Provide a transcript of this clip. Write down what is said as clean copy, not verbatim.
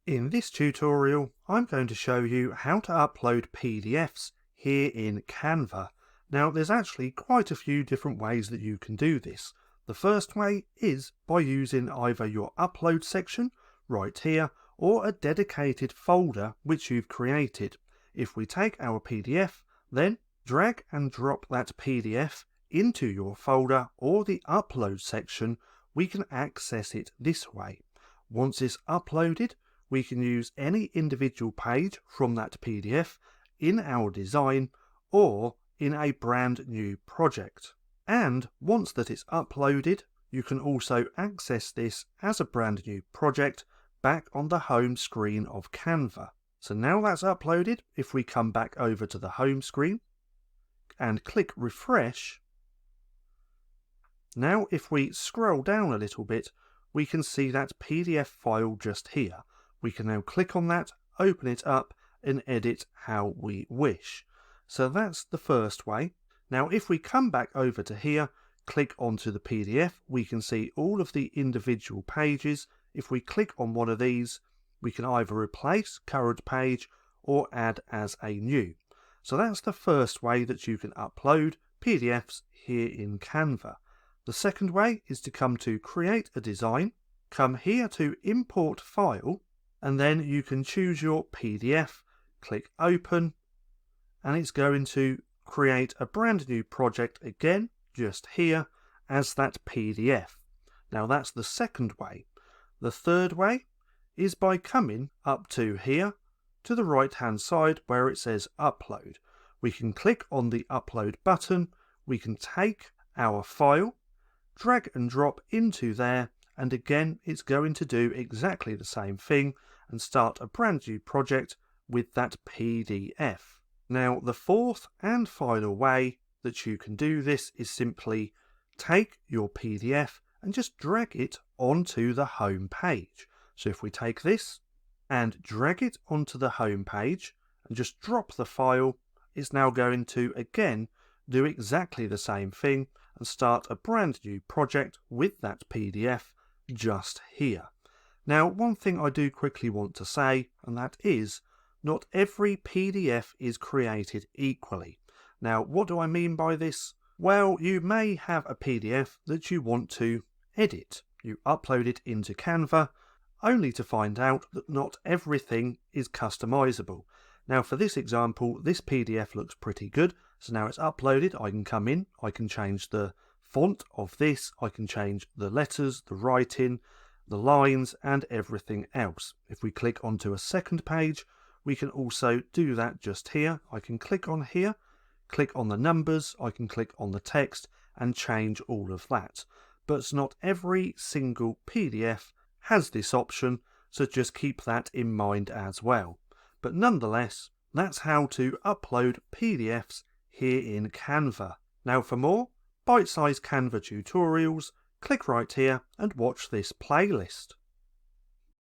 In this tutorial, I'm going to show you how to upload PDFs here in Canva. Now, there's actually quite a few different ways that you can do this. The first way is by using either your upload section right here or a dedicated folder which you've created. If we take our PDF, then drag and drop that PDF into your folder or the upload section, we can access it this way. Once it's uploaded, we can use any individual page from that PDF in our design or in a brand new project. And once that it's uploaded, you can also access this as a brand new project back on the home screen of Canva. So now that's uploaded, if we come back over to the home screen and click refresh, now if we scroll down a little bit, we can see that PDF file just here. We can now click on that, open it up and edit how we wish. So that's the first way. Now if we come back over to here, click onto the PDF, we can see all of the individual pages. If we click on one of these, we can either replace current page or add as a new. So that's the first way that you can upload PDFs here in Canva. The second way is to come to create a design, come here to import file, and then you can choose your PDF, click open, and it's going to create a brand new project again, just here, as that PDF. Now that's the second way. The third way is by coming up to here, to the right hand side where it says upload. We can click on the upload button, we can take our file, drag and drop into there, and again it's going to do exactly the same thing and start a brand new project with that PDF. Now the fourth and final way that you can do this is simply take your PDF and just drag it onto the home page. So if we take this and drag it onto the home page and just drop the file, it's now going to again do exactly the same thing and start a brand new project with that PDF just here. Now, one thing I do quickly want to say, and that is, not every PDF is created equally. Now, what do I mean by this? Well, you may have a PDF that you want to edit. You upload it into Canva, only to find out that not everything is customizable. Now, for this example, this PDF looks pretty good. So now it's uploaded, I can come in, I can change the font of this, I can change the letters, the writing, the lines and everything else. If we click onto a second page, we can also do that just here. I can click on here, click on the numbers, I can click on the text and change all of that. But not every single PDF has this option, so just keep that in mind as well. But nonetheless, that's how to upload PDFs here in Canva. Now for more bite-sized Canva tutorials, click right here and watch this playlist.